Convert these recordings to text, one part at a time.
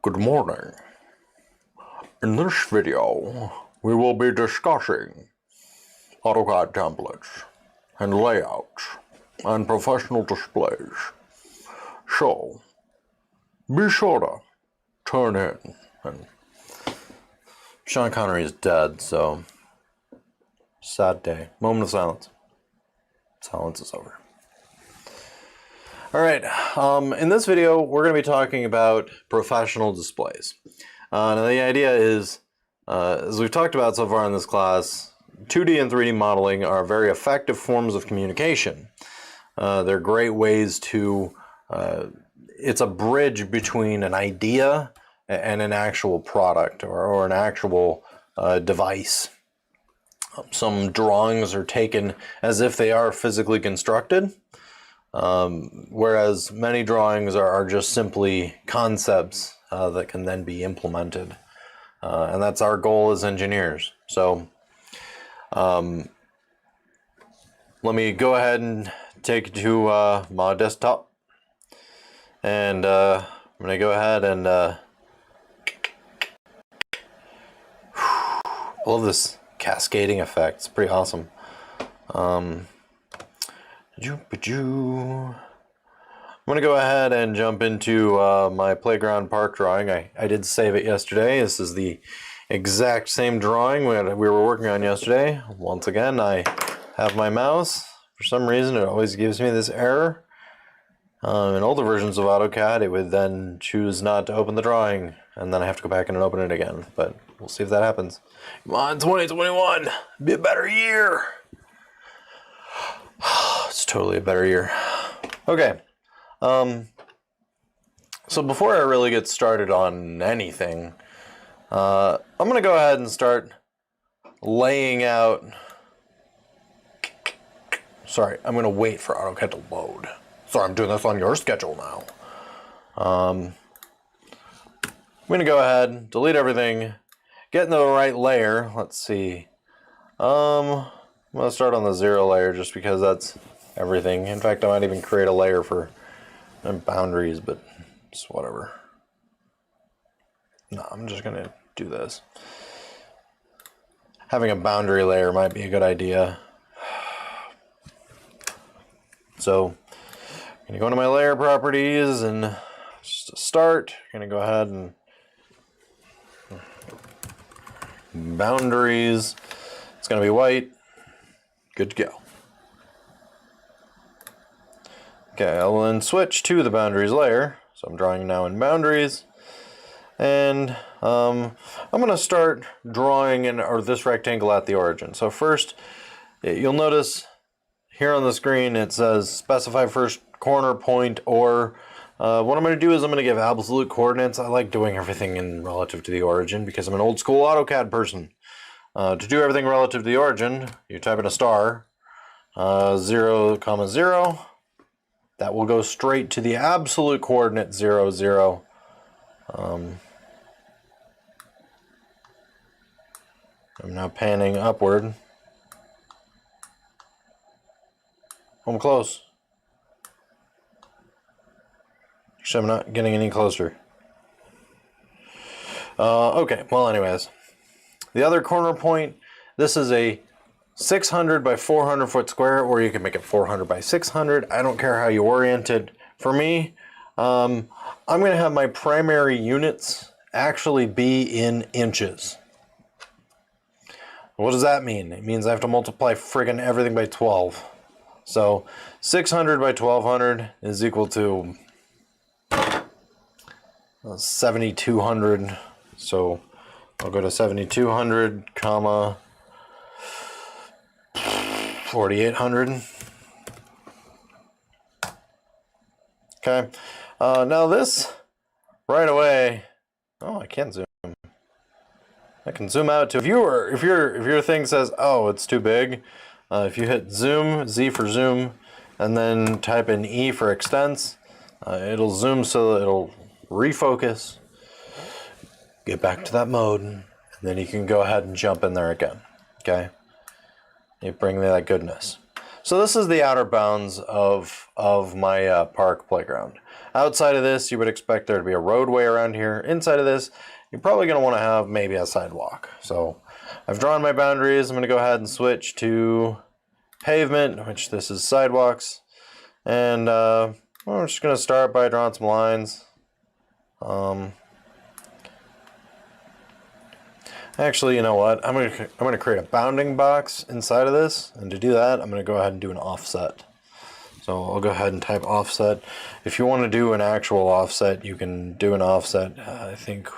Good morning. In this video, we will be discussing AutoCAD templates and layouts and professional displays. So, be sure to turn in. And Sean Connery is dead, so sad day. Moment of silence. Silence is over. Alright, in this video we're going to be talking about professional displays. Now the idea is, as we've talked about so far in this class, 2D and 3D modeling are very effective forms of communication. They're great ways to, it's a bridge between an idea and an actual product or an actual device. Some drawings are taken as if they are physically constructed. Whereas many drawings are just simply concepts that can then be implemented. And that's our goal as engineers. So let me go ahead and take you to my desktop. And I'm going to go ahead and I love this cascading effect. It's pretty awesome. I'm going to go ahead and jump into my playground park drawing. I did save it yesterday. This is the exact same drawing we were working on yesterday. Once again, I have my mouse. For some reason, it always gives me this error. In older versions of AutoCAD, it would then choose not to open the drawing, and then I have to go back in and open it again. But we'll see if that happens. Come on, 2021, be a better year. It's totally a better year. Okay. So before I really get started on anything, I'm going to go ahead and start laying out. Sorry, I'm going to wait for AutoCAD to load. Sorry, I'm doing this on your schedule now. I'm going to go ahead, delete everything, get into the right layer. Let's see. I'm going to start on the 0 layer just because that's everything. In fact, I might even create a layer for boundaries, but it's whatever. No, I'm just going to do this. Having a boundary layer might be a good idea. So, I'm going to go into my layer properties and just to start, I'm going to go ahead and boundaries. It's going to be white. Good to go. Okay, I'll then switch to the boundaries layer. So I'm drawing now in boundaries. And I'm going to start drawing this rectangle at the origin. So first, you'll notice here on the screen it says specify first corner point, or what I'm going to do is I'm going to give absolute coordinates. I like doing everything in relative to the origin because I'm an old school AutoCAD person. To do everything relative to the origin, you type in a star, 0, 0. That will go straight to the absolute coordinate 0, 0. I'm now panning upward. I'm close. Actually, I'm not getting any closer. Okay, well anyways. The other corner point, this is a 600 by 400 foot square, or you can make it 400 by 600. I don't care how you orient it. For me, I'm going to have my primary units actually be in inches. What does that mean? It means I have to multiply friggin' everything by 12. So 600 by 1200 is equal to 7,200. So I'll go to 7,200, comma 4,800. Okay. Now this right away. Oh, I can't zoom. I can zoom out to if your thing says, oh, it's too big. If you hit zoom, Z for zoom, and then type in E for extents, it'll zoom so that it'll refocus. Get back to that mode, and then you can go ahead and jump in there again. Okay. You bring me that goodness. So this is the outer bounds of my park playground. Outside of this, you would expect there to be a roadway around here. Inside of this, you're probably going to want to have maybe a sidewalk. So I've drawn my boundaries. I'm going to go ahead and switch to pavement, which this is sidewalks. And we're just going to start by drawing some lines. Actually, you know what? I'm gonna create a bounding box inside of this, and to do that, I'm gonna go ahead and do an offset. So I'll go ahead and type offset. If you want to do an actual offset, you can do an offset. I think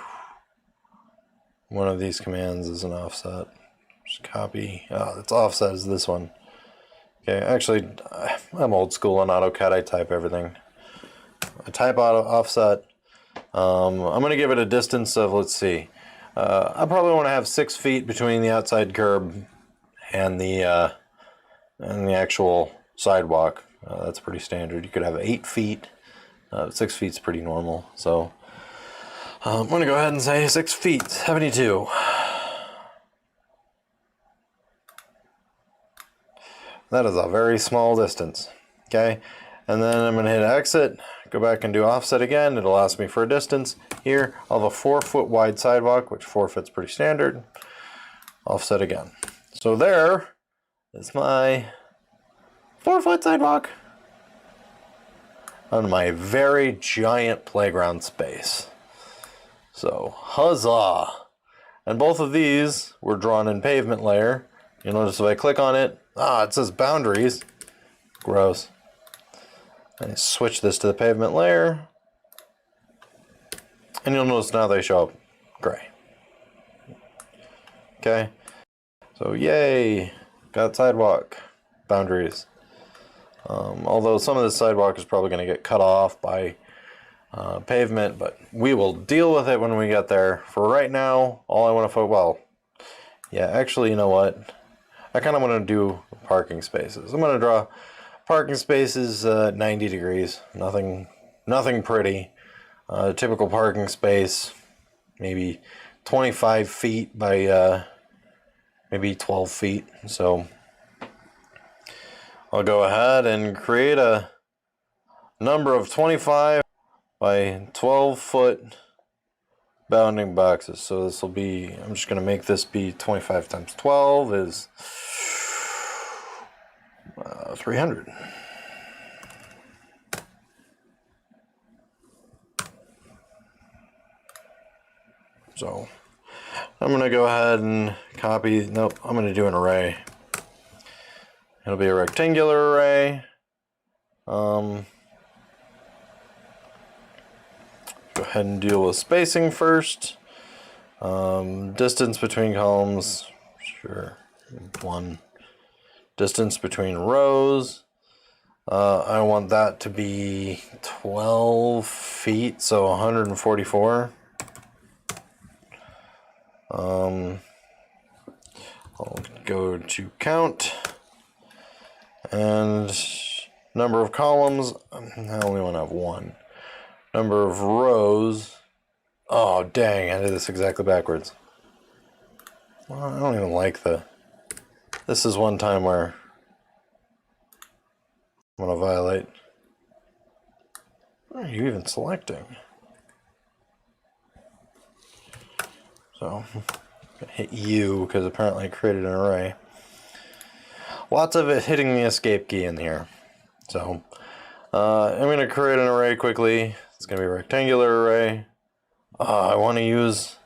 one of these commands is an offset. Just copy. It's offset is this one. Okay, actually, I'm old school on AutoCAD. I type everything. I type offset. I'm gonna give it a distance of, let's see. I probably want to have 6 feet between the outside curb and the actual sidewalk. That's pretty standard. You could have 8 feet. 6 feet's pretty normal. So I'm going to go ahead and say 6 feet, 72. That is a very small distance. Okay, and then I'm going to hit exit. Go back and do offset again. It'll ask me for a distance. Here, I'll have a 4 foot wide sidewalk, which 4 foot's pretty standard. Offset again. So there is my 4 foot sidewalk on my very giant playground space. So, huzzah! And both of these were drawn in pavement layer. You'll notice if I click on it, it says boundaries. Gross. I switch this to the pavement layer, and you'll notice now they show up gray. Okay, so yay, got sidewalk boundaries. Although some of this sidewalk is probably going to get cut off by pavement, but we will deal with it when we get there. For right now, all I want to actually, you know what? I kind of want to do parking spaces. I'm going to draw parking spaces 90 degrees, nothing pretty. Typical parking space, maybe 25 feet by maybe 12 feet. So I'll go ahead and create a number of 25 by 12 foot bounding boxes. So this will be, I'm just going to make this be 25 times 12 is 300. So I'm going to go ahead and copy. Nope, I'm going to do an array. It'll be a rectangular array. Go ahead and deal with spacing first. Distance between columns, sure, 1. Distance between rows, I want that to be 12 feet, so 144. I'll go to count, and number of columns, I only want to have 1. Number of rows, oh dang, I did this exactly backwards. Well, I don't even like this is one time where I'm going to violate. What are you even selecting? So, I'm going to hit U because apparently I created an array. Lots of it hitting the escape key in here. So, I'm going to create an array quickly. It's going to be a rectangular array. I want to use...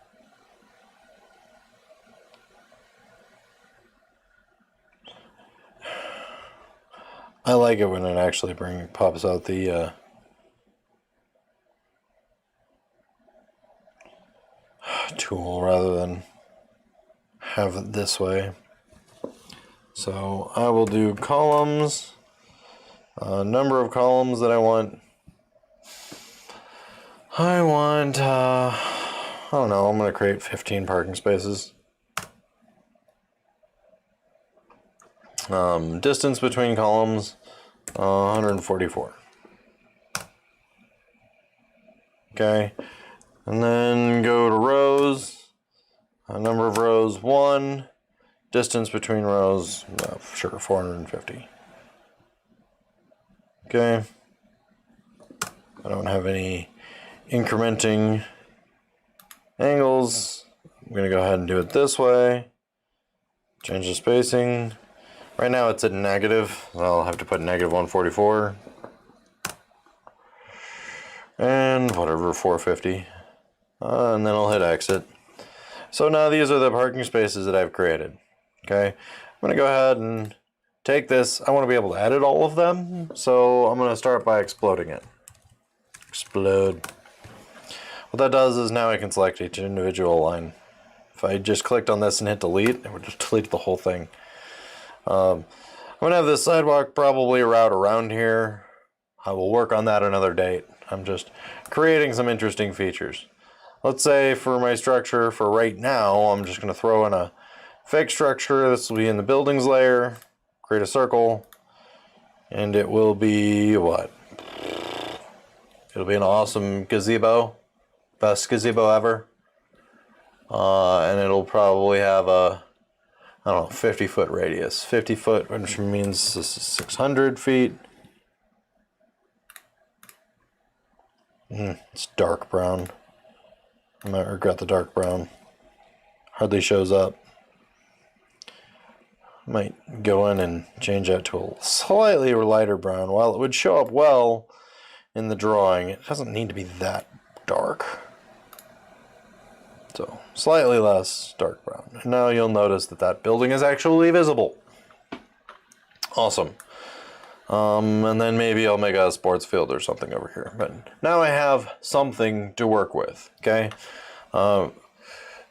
I like it when it actually pops out the tool rather than have it this way. So I will do columns, number of columns that I want. I don't know, I'm going to create 15 parking spaces. Distance between columns, 144. Okay, and then go to rows, number of rows 1, distance between rows, sure, 450. Okay. I don't have any incrementing angles. I'm going to go ahead and do it this way. Change the spacing. Right now it's at negative. I'll have to put negative 144. And whatever, 450. And then I'll hit exit. So now these are the parking spaces that I've created. Okay. I'm going to go ahead and take this. I want to be able to edit all of them. So I'm going to start by exploding it. Explode. What that does is now I can select each individual line. If I just clicked on this and hit delete, it would just delete the whole thing. I'm going to have this sidewalk probably route around here. I will work on that another date. I'm just creating some interesting features. Let's say for my structure for right now, I'm just going to throw in a fake structure. This will be in the buildings layer. Create a circle. And it will be what? It'll be an awesome gazebo. Best gazebo ever. And it'll probably have a, I don't know, 50-foot radius. 50 foot, which means this is 600 feet. It's dark brown. I might regret the dark brown. Hardly shows up. Might go in and change that to a slightly lighter brown. While it would show up well in the drawing, it doesn't need to be that dark. So, slightly less dark brown. And now you'll notice that that building is actually visible. Awesome. And then maybe I'll make a sports field or something over here. But now I have something to work with, okay?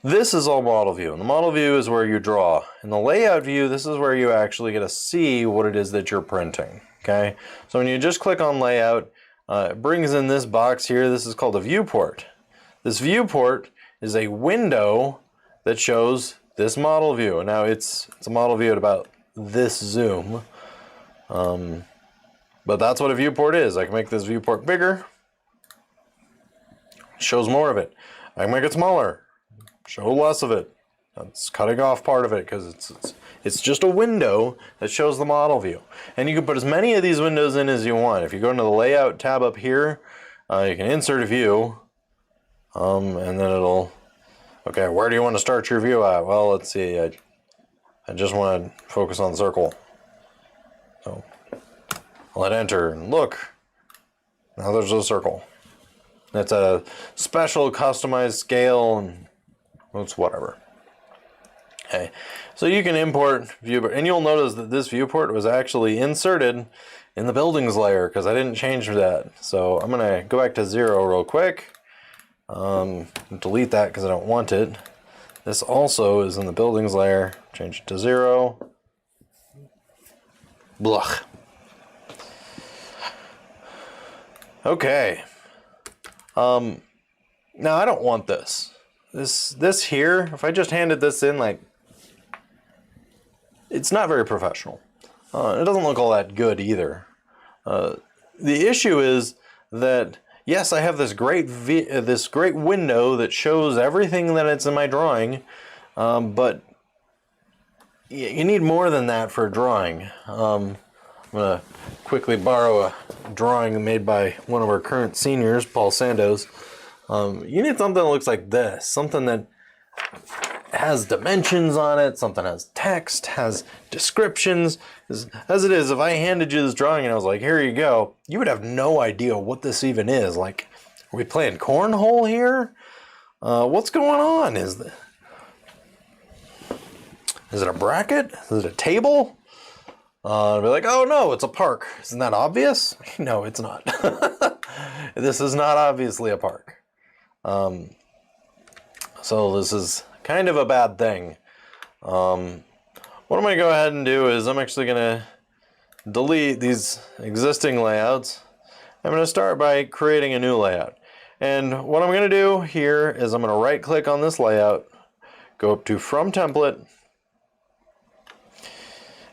This is all model view. And the model view is where you draw. In the layout view, this is where you actually get to see what it is that you're printing, okay? So when you just click on layout, it brings in this box here. This is called a viewport. This viewport is a window that shows this model view. Now it's a model view at about this zoom. But that's what a viewport is. I can make this viewport bigger. Shows more of it. I can make it smaller. Show less of it. That's cutting off part of it because it's just a window that shows the model view. And you can put as many of these windows in as you want. If you go into the layout tab up here, you can insert a view. And then it'll, okay, where do you want to start your view at? Well, let's see, I just want to focus on the circle. So I'll hit enter and look, now there's a circle. It's at a special customized scale and it's whatever. Okay, so you can import viewport, and you'll notice that this viewport was actually inserted in the buildings layer because I didn't change that. So I'm going to go back to 0 real quick. Delete that because I don't want it. This also is in the buildings layer. Change it to 0. Blah. Okay. Now I don't want this. This here, if I just handed this in, like, it's not very professional. It doesn't look all that good either. The issue is that yes, I have this great window that shows everything that it's in my drawing, but you need more than that for a drawing. I'm going to quickly borrow a drawing made by one of our current seniors, Paul Sandoz. You need something that looks like this, something that has dimensions on it, something that has text, has descriptions. As it is, if I handed you this drawing and I was like, here you go, you would have no idea what this even is. Like, are we playing cornhole here? What's going on? Is it a bracket? Is it a table? I'd be like, oh no, it's a park. Isn't that obvious? No, it's not. This is not obviously a park. So this is kind of a bad thing. What I'm going to go ahead and do is I'm actually going to delete these existing layouts. I'm going to start by creating a new layout. And what I'm going to do here is I'm going to right click on this layout, go up to From Template,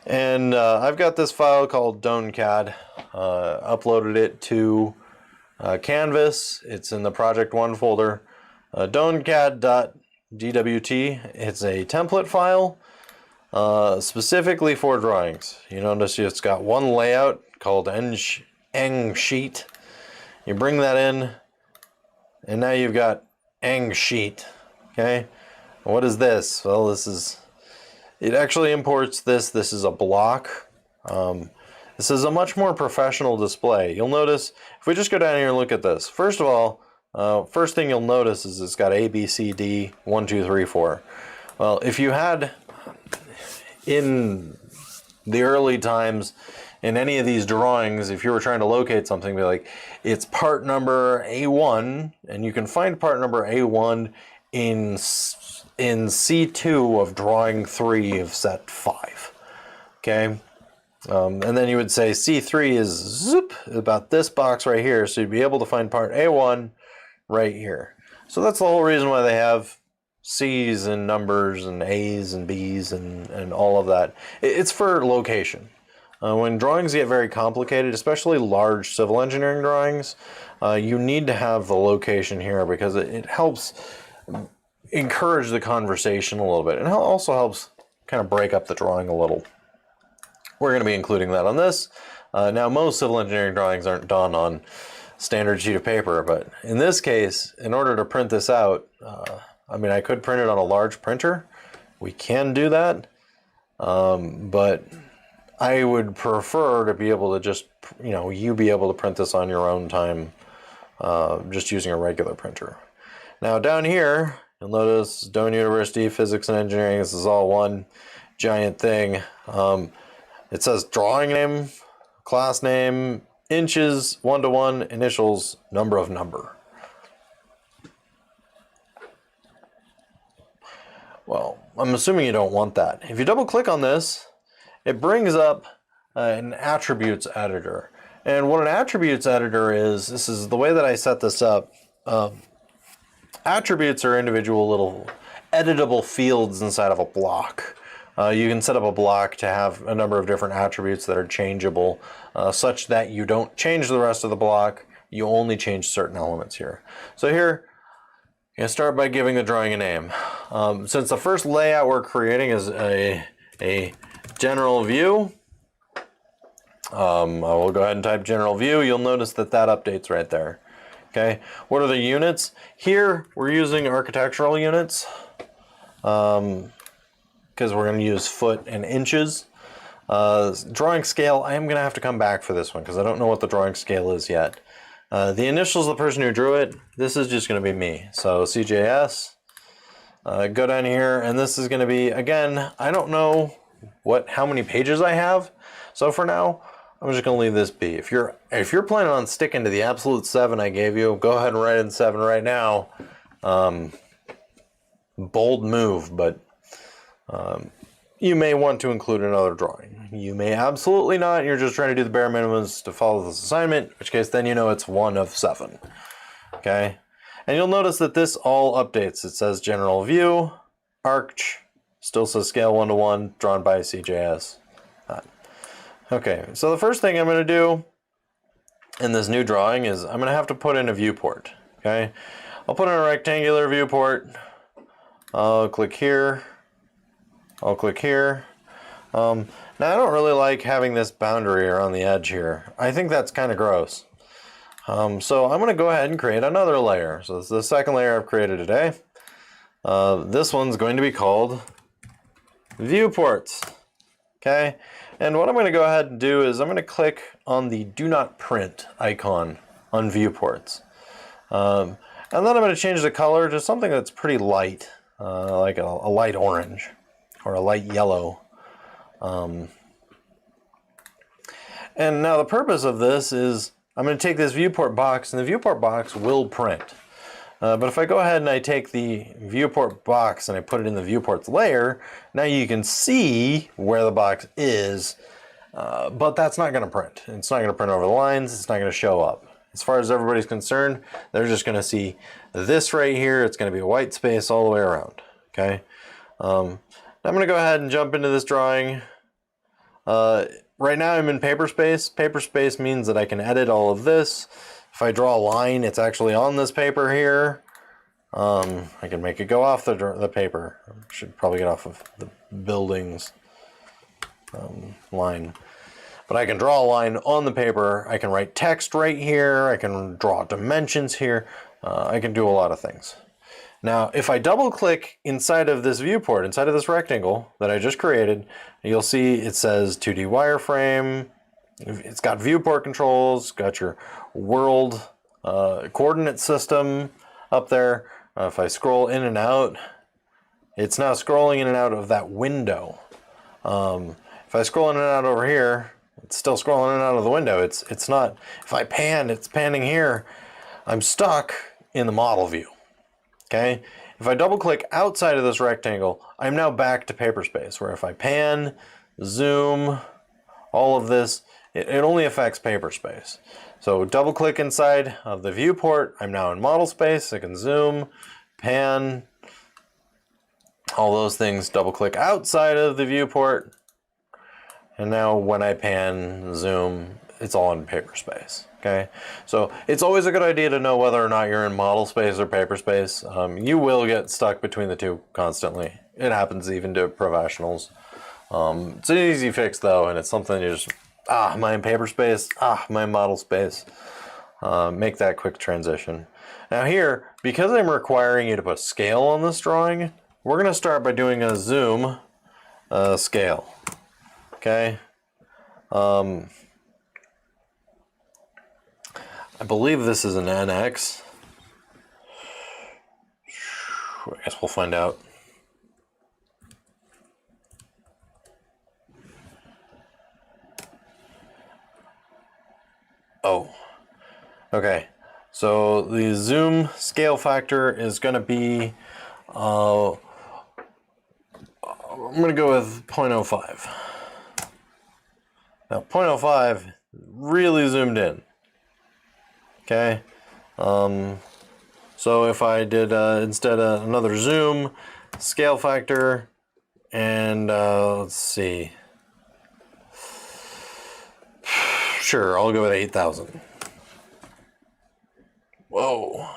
and I've got this file called AutoCAD. Uploaded it to Canvas. It's in the Project 1 folder. AutoCAD.dwt. It's a template file specifically for drawings. You notice it's got one layout called Eng sheet. You bring that in, and now you've got Eng sheet. Okay, what is this? Well, it actually imports this. This is a block. This is a much more professional display. You'll notice, if we just go down here and look at this, first of all, first thing you'll notice is it's got A, B, C, D, 1, 2, 3, 4. Well, if you had, in the early times, in any of these drawings, if you were trying to locate something, be like, it's part number A1, and you can find part number A1 in C2 of drawing 3 of set 5. Okay? And then you would say C3 is zoop, about this box right here, so you'd be able to find part A1 right here. So that's the whole reason why they have C's and numbers and A's and B's and all of that. It's for location. When drawings get very complicated, especially large civil engineering drawings, you need to have the location here because it helps encourage the conversation a little bit, and it also helps kind of break up the drawing a little. We're going to be including that on this. Now, most civil engineering drawings aren't done on standard sheet of paper, but in this case, in order to print this out, I mean, I could print it on a large printer. We can do that, but I would prefer to be able to just, you be able to print this on your own time, just using a regular printer. Now, down here, you'll notice Doane University, Physics and Engineering. This is all one giant thing. It says drawing name, class name, inches, 1-to-1, initials, number of number. Well, I'm assuming you don't want that. If you double click on this, it brings up an attributes editor. And what an attributes editor is, this is the way that I set this up. Attributes are individual little editable fields inside of a block. You can set up a block to have a number of different attributes that are changeable, such that you don't change the rest of the block, you only change certain elements here. So here, you start by giving the drawing a name. Since the first layout we're creating is a general view, I will go ahead and type general view. You'll notice that updates right there. Okay, what are the units? Here, we're using architectural units. Because we're going to use foot and inches. Drawing scale, I am going to have to come back for this one because I don't know what the drawing scale is yet. The initials of the person who drew it, this is just going to be me. So CJS, go down here, and this is going to be, again, I don't know how many pages I have. So for now, I'm just going to leave this be. If you're planning on sticking to the absolute 7 I gave you, go ahead and write in 7 right now. Bold move, but you may want to include another drawing. You may absolutely not. You're just trying to do the bare minimums to follow this assignment, in which case then you know it's 1 of 7. Okay? And you'll notice that this all updates. It says general view, arch, still says scale 1-to-1, drawn by CJS. Okay, so the first thing I'm going to do in this new drawing is I'm going to have to put in a viewport. Okay? I'll put in a rectangular viewport. I'll click here. I'll click here. Now I don't really like having this boundary around the edge here. I think that's kind of gross. So I'm going to go ahead and create another layer. So this is the second layer I've created today. This one's going to be called Viewports. Okay, and what I'm going to go ahead and do is I'm going to click on the Do Not Print icon on Viewports. And then I'm going to change the color to something that's pretty light, like a light orange or a light yellow. And now the purpose of this is I'm going to take this viewport box, and the viewport box will print. But if I go ahead and I take the viewport box and I put it in the viewports layer, now you can see where the box is, but that's not going to print. It's not going to print over the lines. It's not going to show up. As far as everybody's concerned, they're just going to see this right here. It's going to be a white space all the way around. Okay. I'm going to go ahead and jump into this drawing. Right now I'm in paper space. Paper space means that I can edit all of this. If I draw a line, it's actually on this paper here. I can make it go off the paper. I should probably get off of the buildings line. But I can draw a line on the paper, I can write text right here, I can draw dimensions here, I can do a lot of things. Now, if I double click inside of this viewport, inside of this rectangle that I just created, you'll see it says 2D wireframe. It's got viewport controls, got your world coordinate system up there. If I scroll in and out, it's now scrolling in and out of that window. If I scroll in and out over here, it's still scrolling in and out of the window. It's not, if I pan, it's panning here. I'm stuck in the model view. Okay, if I double click outside of this rectangle, I'm now back to paper space, where if I pan, zoom, all of this, it only affects paper space. So double click inside of the viewport, I'm now in model space. I can zoom, pan, all those things. Double click outside of the viewport, and now when I pan, zoom, it's all in paper space. Okay, so it's always a good idea to know whether or not you're in model space or paper space. You will get stuck between the two constantly. It happens even to professionals. It's an easy fix though, and it's something you just, am I in paper space? Am I in model space? Make that quick transition. Now here, because I'm requiring you to put scale on this drawing, we're gonna start by doing a zoom scale. Okay. I believe this is an NX. I guess we'll find out. Oh, okay. So the zoom scale factor is going to be, I'm going to go with 0.05. Now 0.05 really zoomed in. Okay, so if I did instead another zoom scale factor, and let's see, sure, I'll go with 8,000. Whoa,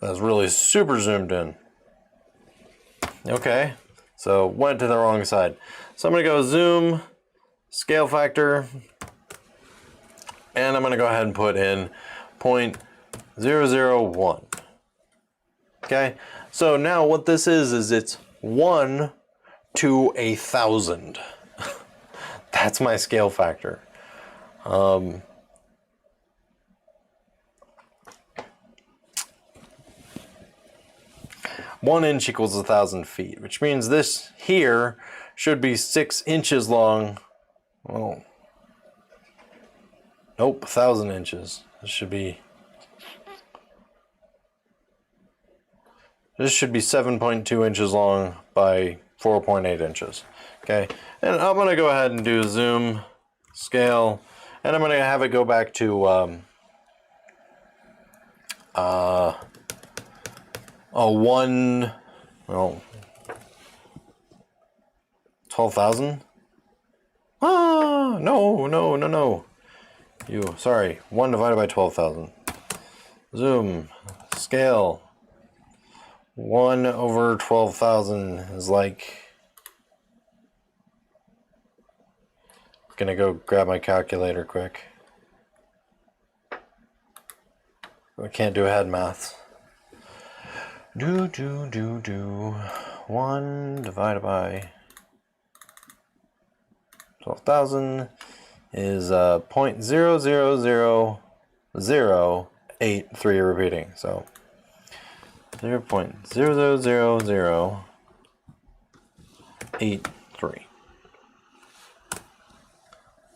that's really super zoomed in. Okay, so went to the wrong side. So I'm gonna go zoom scale factor. And I'm going to go ahead and put in 0.001. Okay, so now what this is it's 1 to 1,000. That's my scale factor. 1 inch equals 1,000 feet, which means this here should be 6 inches long. Well, nope, 1,000 inches. This should be 7.2 inches long by 4.8 inches. Okay, and I'm going to go ahead and do zoom scale, and I'm going to have it go back to 12,000. No. Sorry, 1 divided by 12,000. Zoom, scale, 1 over 12,000 is like, gonna go grab my calculator quick. I can't do head maths. 1 divided by 12,000 is 0.000083 repeating. So 0.00083.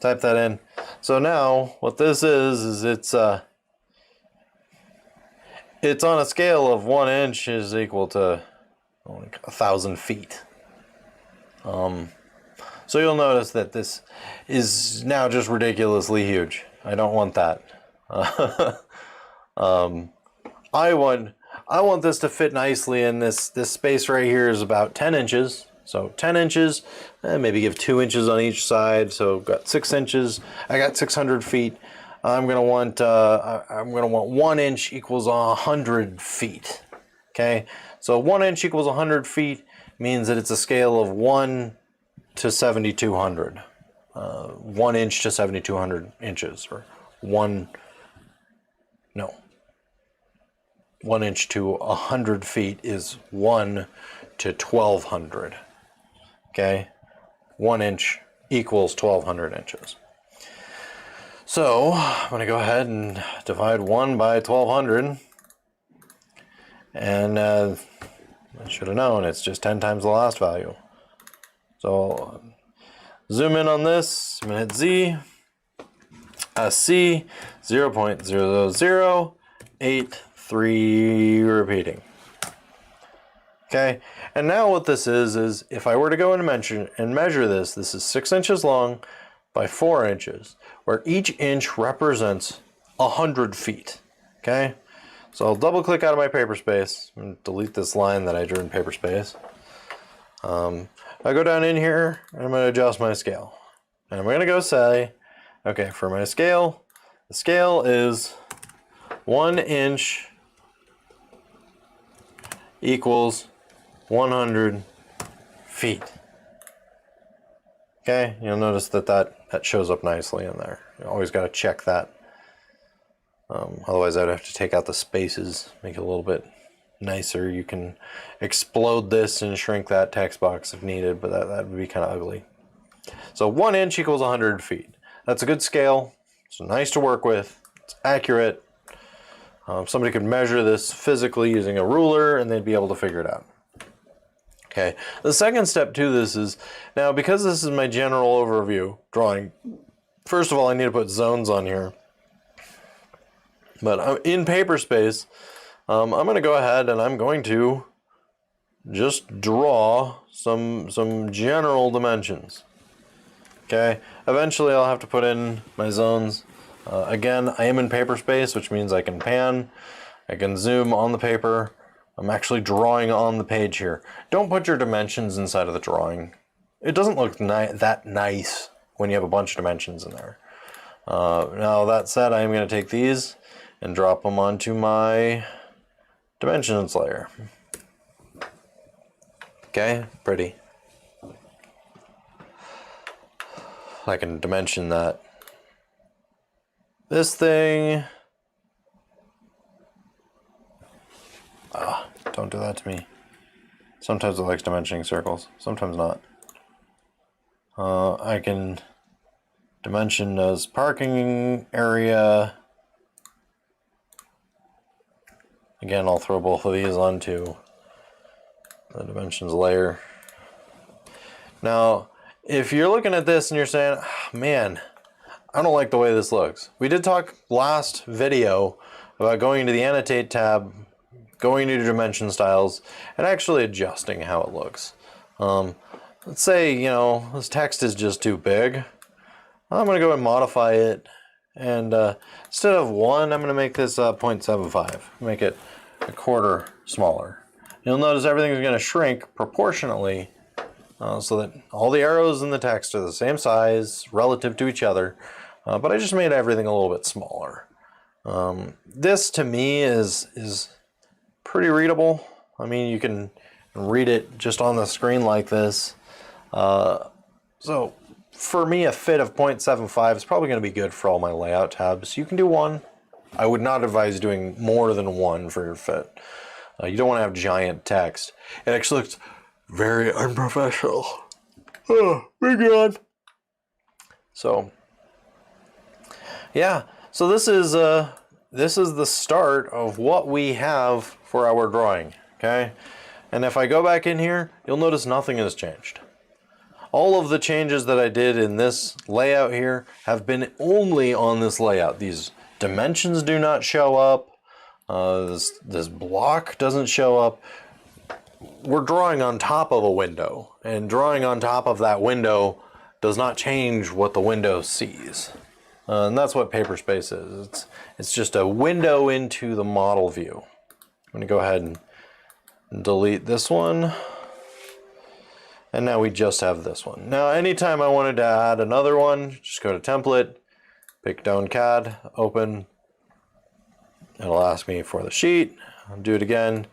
Type that in. So now what this is it's on a scale of 1 inch is equal to 1,000 feet. So you'll notice that this is now just ridiculously huge. I don't want that. I want this to fit nicely in this space right here is about 10 inches. So 10 inches, maybe give 2 inches on each side. So I've got 6 inches. I got 600 feet. I'm gonna want 1 inch equals 100 feet. Okay, so 1 inch equals 100 feet means that it's a scale of 1 to 7,200. 1 inch to 7,200 inches, or 1 inch to 100 feet is 1 to 1,200. Okay, 1 inch equals 1,200 inches. So I'm going to go ahead and divide 1 by 1,200, and I should have known it's just 10 times the last value. So zoom in on this. I'm going to hit Z. C 0.00083 repeating. Okay, and now what this is if I were to go and measure this, this is 6 inches long by 4 inches, where each inch represents 100 feet. Okay, so I'll double click out of my paper space and delete this line that I drew in paper space. I go down in here and I'm going to adjust my scale, and I'm going to go say, okay, for my scale, the scale is 1 inch equals 100 feet. Okay, you'll notice that shows up nicely in there. You always got to check that. Otherwise I'd have to take out the spaces, make it a little bit nicer. You can explode this and shrink that text box if needed, but that would be kind of ugly. So 1 inch equals 100 feet. That's a good scale. It's nice to work with. It's accurate. Somebody could measure this physically using a ruler and they'd be able to figure it out. Okay, the second step to this is, now because this is my general overview drawing, first of all I need to put zones on here. But in paper space, I'm going to go ahead and I'm going to just draw some general dimensions. Okay, eventually I'll have to put in my zones. Again, I am in paper space, which means I can pan, I can zoom on the paper. I'm actually drawing on the page here. Don't put your dimensions inside of the drawing. It doesn't look that nice when you have a bunch of dimensions in there. Now that said, I am going to take these and drop them onto my dimensions layer. Okay, pretty. I can dimension that. This thing. Don't do that to me. Sometimes it likes dimensioning circles, sometimes not. I can dimension as parking area. Again, I'll throw both of these onto the dimensions layer. Now, if you're looking at this and you're saying, oh, man, I don't like the way this looks. We did talk last video about going into the Annotate tab, going to dimension styles, and actually adjusting how it looks. Let's say, this text is just too big. I'm going to go and modify it, and instead of 1, I'm going to make this 0.75. Make it a quarter smaller. You'll notice everything's going to shrink proportionately so that all the arrows in the text are the same size relative to each other, but I just made everything a little bit smaller. This to me is pretty readable. I mean, you can read it just on the screen like this. So for me, a fit of 0.75 is probably going to be good for all my layout tabs. You can do 1. I would not advise doing more than 1 for your fit. You don't want to have giant text. It actually looks very unprofessional. Oh, big yawn. So, yeah. So this is the start of what we have for our drawing. Okay, and if I go back in here, you'll notice nothing has changed. All of the changes that I did in this layout here have been only on this layout. These dimensions do not show up. This block doesn't show up. We're drawing on top of a window, and drawing on top of that window does not change what the window sees. And that's what paper space is. It's just a window into the model view. I'm going to go ahead and delete this one. And now we just have this one. Now, anytime I wanted to add another one, just go to Template, pick AutoCAD, open. It'll ask me for the sheet. I'll do it again.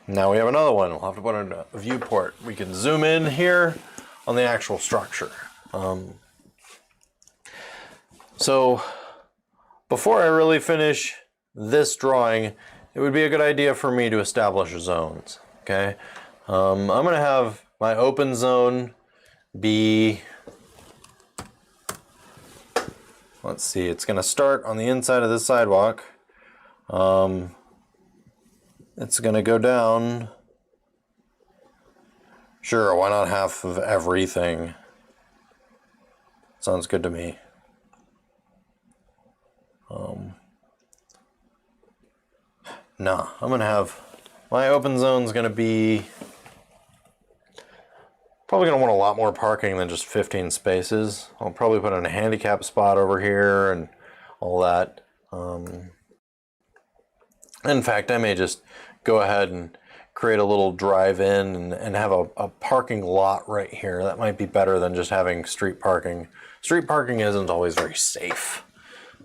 Now we have another one. We'll have to put in a viewport. We can zoom in here on the actual structure. So before I really finish this drawing, it would be a good idea for me to establish zones. Okay, I'm going to have my open zone be, let's see, it's going to start on the inside of this sidewalk. It's going to go down. Sure, why not half of everything? Sounds good to me. No, I'm going to have, my open zone's going to be, probably going to want a lot more parking than just 15 spaces. I'll probably put in a handicap spot over here and all that. In fact, I may just go ahead and create a little drive-in and have a parking lot right here. That might be better than just having street parking. Street parking isn't always very safe.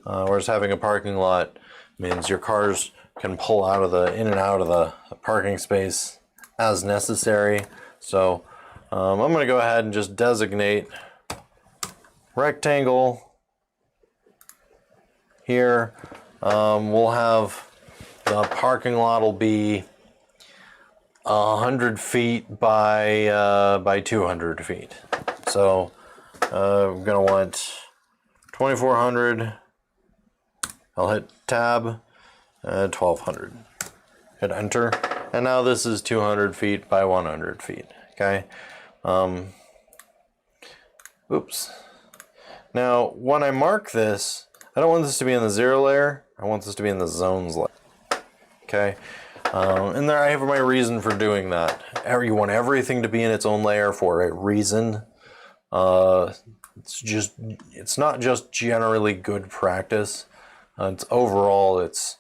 Whereas having a parking lot means your cars can pull out of in and out of the parking space as necessary. So I'm going to go ahead and just designate rectangle here. We'll have the parking lot will be 100 feet by 200 feet. So I'm going to want 2400. I'll hit tab, 1200. Hit enter. And now this is 200 feet by 100 feet. Okay. Oops. Now, when I mark this, I don't want this to be in the 0 layer. I want this to be in the zones layer. Okay. And there I have my reason for doing that. You want everything to be in its own layer for a reason. It's not just generally good practice. It's overall, it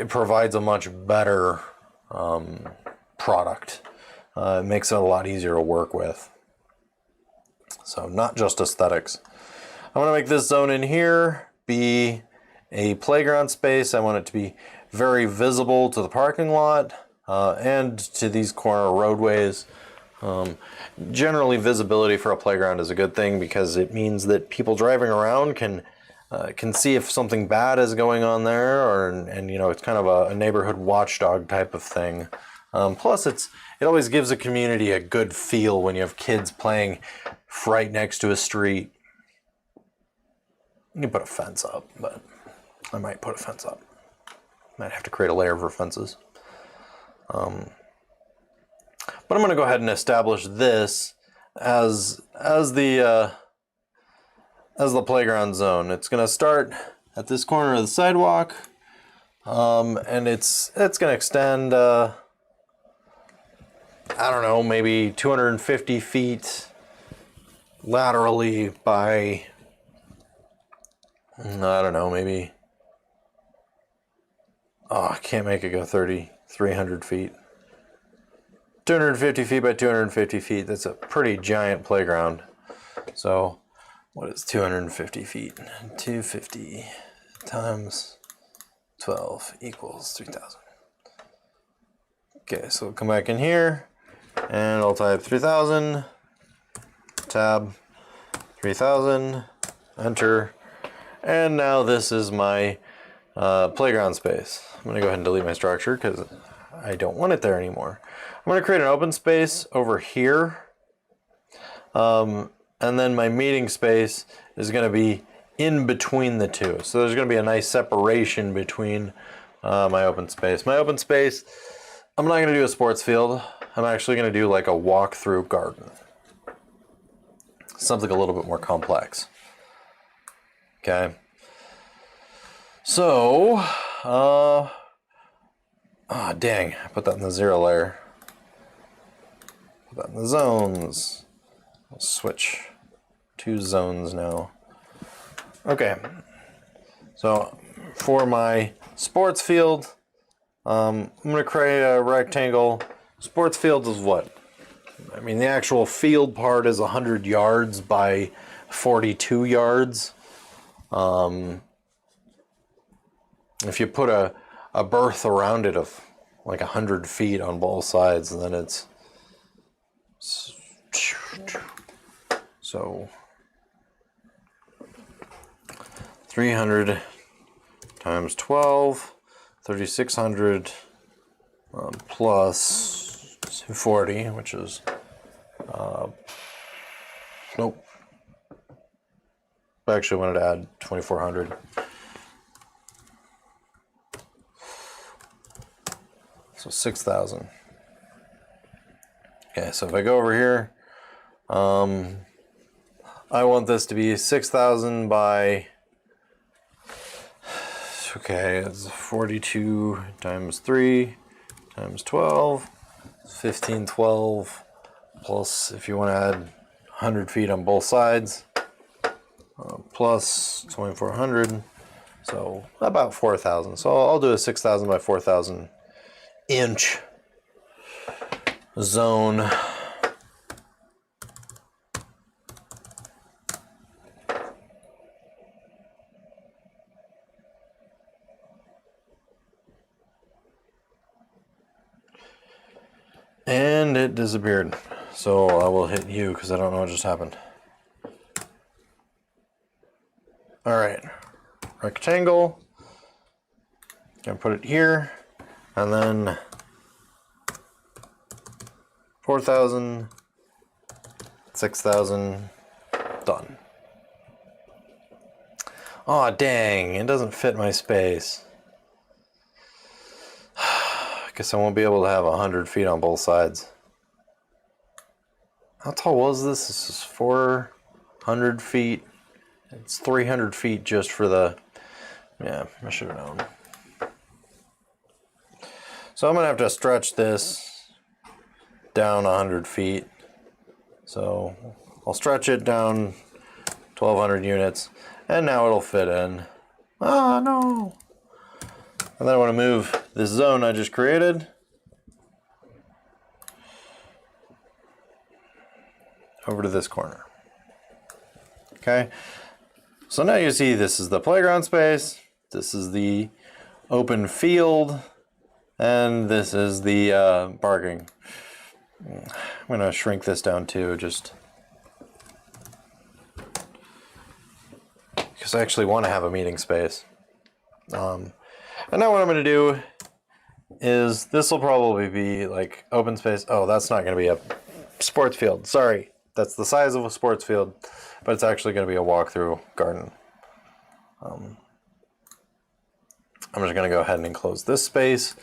provides a much better product. It makes it a lot easier to work with. So not just aesthetics. I want to make this zone in here be a playground space. I want it to be very visible to the parking lot and to these corner roadways. Generally, visibility for a playground is a good thing because it means that people driving around can see if something bad is going on there, and you know, it's kind of a neighborhood watchdog type of thing. Plus, it always gives a community a good feel when you have kids playing right next to a street. You can put a fence up, but I might put a fence up. Might have to create a layer for fences. But I'm going to go ahead and establish this as the playground zone. It's going to start at this corner of the sidewalk, and it's going to extend. I don't know, maybe 250 feet laterally by, I don't know, maybe, I can't make it go 300 feet. 250 feet by 250 feet, that's a pretty giant playground. So, what is 250 feet? 250 times 12 equals 3,000. Okay, so we'll come back in here, and I'll type 3,000, tab, 3,000, enter, and now this is my playground space. I'm going to go ahead and delete my structure because I don't want it there anymore. I'm going to create an open space over here, and then my meeting space is going to be in between the two. So there's going to be a nice separation between my open space. My open space, I'm not going to do a sports field. I'm actually going to do like a walk-through garden. Something a little bit more complex. Okay. So, dang, I put that in the 0 layer. Put that in the zones. I'll switch to zones now. Okay. So, for my sports field, I'm going to create a rectangle. Sports field is what? I mean, the actual field part is 100 yards by 42 yards. If you put a berth around it of like 100 feet on both sides, then it's So 300 times 12, 3600 plus 240, which is, nope. I actually wanted to add 2400. So 6,000. Okay, so if I go over here, I want this to be 6,000 by, okay, it's 42 times 3 times 12, 1512, plus if you want to add 100 feet on both sides, plus 2400, so about 4,000. So I'll do a 6,000 by 4,000 inch zone. And it disappeared. So I will hit U because I don't know what just happened. Alright, rectangle. Gonna put it here, and then 4,000, 6,000, done. Aw, dang, it doesn't fit my space. I guess I won't be able to have 100 feet on both sides. How tall was this? This is 400 feet. It's 300 feet just for the, yeah, I should have known. So I'm gonna have to stretch this down 100 feet. So I'll stretch it down 1,200 units, and now it'll fit in. Ah, no. And then I want to move this zone I just created over to this corner. Okay. So now you see this is the playground space, this is the open field, and this is the parking. I'm going to shrink this down too, just because I actually want to have a meeting space. And now what I'm going to do is, this will probably be like open space. Oh, that's not going to be a sports field. Sorry, that's the size of a sports field, but it's actually going to be a walk-through garden. I'm just going to go ahead and enclose this space.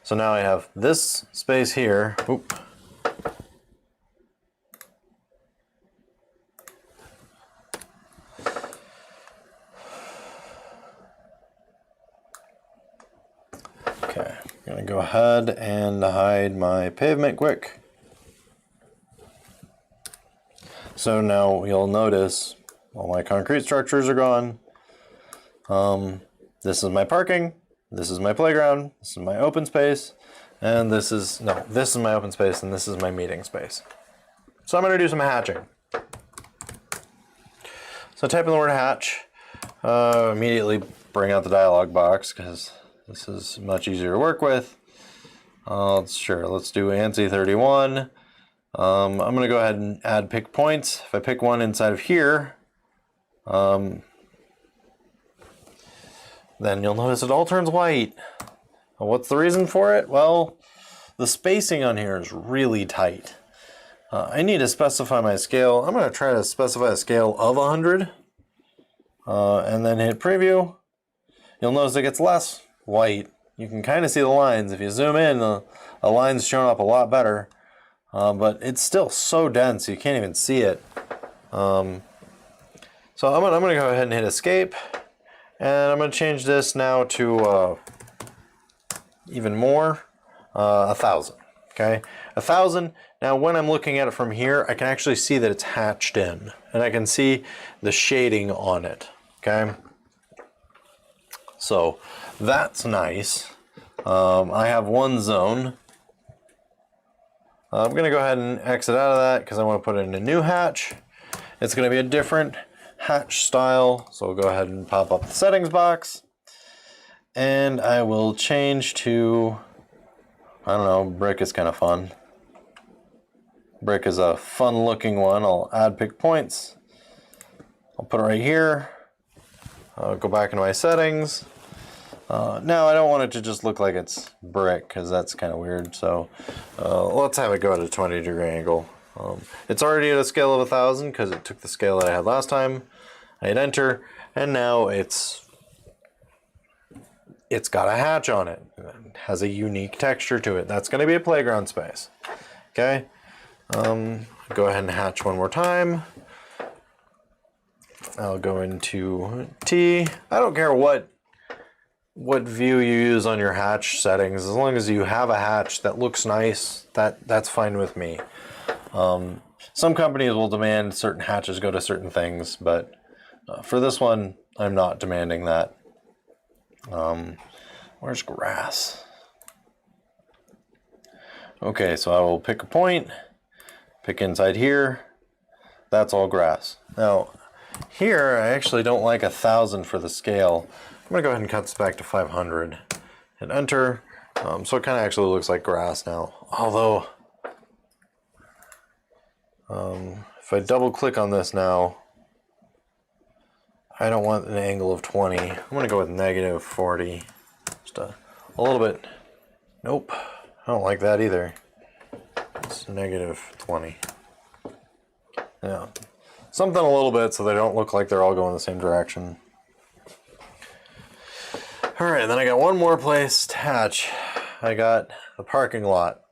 So now I have this space here. Oop. Okay, I'm going to go ahead and hide my pavement quick. So now you'll notice all my concrete structures are gone. This is my parking, this is my playground, this is my open space, and this is my open space, and this is my meeting space. So I'm going to do some hatching. So type in the word hatch, immediately bring out the dialog box because this is much easier to work with. Sure, let's do ANSI 31. I'm going to go ahead and add pick points. If I pick one inside of here, then you'll notice it all turns white. Well, what's the reason for it? Well, the spacing on here is really tight. I need to specify my scale. I'm going to try to specify a scale of 100 and then hit preview. You'll notice it gets less white. You can kind of see the lines. If you zoom in, the line's showing up a lot better. But it's still so dense you can't even see it. So I'm gonna go ahead and hit escape, and I'm gonna change this now to even more, 1,000. Okay, 1,000. Now when I'm looking at it from here, I can actually see that it's hatched in, and I can see the shading on it. Okay, so that's nice. I have one zone. I'm going to go ahead and exit out of that because I want to put in a new hatch. It's going to be a different hatch style. So we'll go ahead and pop up the settings box. And I will change to, I don't know, brick is kind of fun. brick is a fun looking one. I'll add pick points. I'll put it right here. I'll go back into my settings. Now I don't want it to just look like it's brick because that's kind of weird. So let's have it go at a 20-degree angle. It's already at a scale of 1000 because it took the scale that I had last time. I hit enter, and now it's got a hatch on it. It has a unique texture to it. That's going to be a playground space. Okay. Go ahead and hatch one more time. I'll go into T. I don't care what view you use on your hatch settings, as long as you have a hatch that looks nice, that's fine with me. Some companies will demand certain hatches go to certain things, but for this one, I'm not demanding that. Where's grass? Okay, so I will pick a point, pick inside here. That's all grass. Now, here I actually don't like 1000 for the scale. I'm gonna go ahead and cut this back to 500. Hit enter. So it kind of actually looks like grass now. Although, if I double click on this now, I don't want an angle of 20. I'm gonna go with -40. Just a little bit. Nope, I don't like that either. It's -20. Yeah, something a little bit so they don't look like they're all going the same direction. All right, then I got one more place to hatch. I got the parking lot.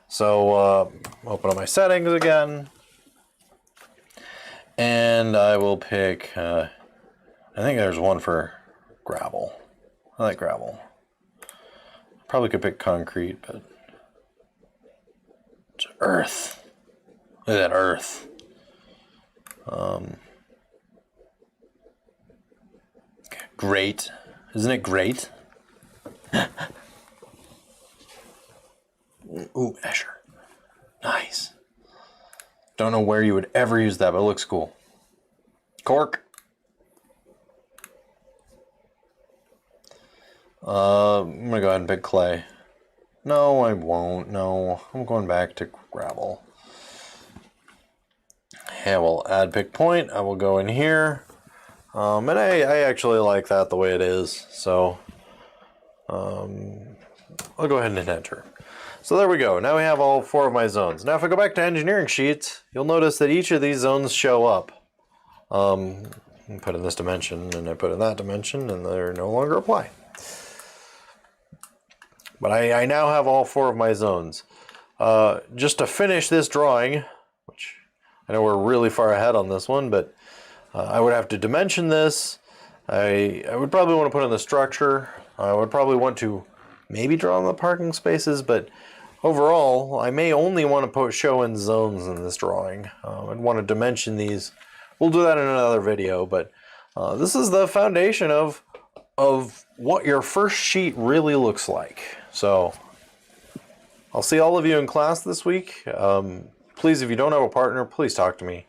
So open up my settings again, and I will pick, I think there's one for gravel. I like gravel. Probably could pick concrete, but it's earth. Look at that earth. Great. Isn't it great? Ooh, Escher. Nice. Don't know where you would ever use that, but it looks cool. Cork. I'm gonna go ahead and pick clay. No, I won't. No, I'm going back to gravel. I will add pick point. I will go in here. And I actually like that the way it is. So I'll go ahead and hit enter. So there we go. Now we have all 4 of my zones. Now if I go back to engineering sheets, you'll notice that each of these zones show up. I put in this dimension and I put in that dimension and they no longer apply. But I now have all 4 of my zones. Just to finish this drawing, which I know we're really far ahead on this one, but I would have to dimension this. I would probably want to put in the structure. I would probably want to maybe draw in the parking spaces, but overall, I may only want to show in zones in this drawing. I'd want to dimension these. We'll do that in another video, but this is the foundation of what your first sheet really looks like. So I'll see all of you in class this week. Please, if you don't have a partner, please talk to me.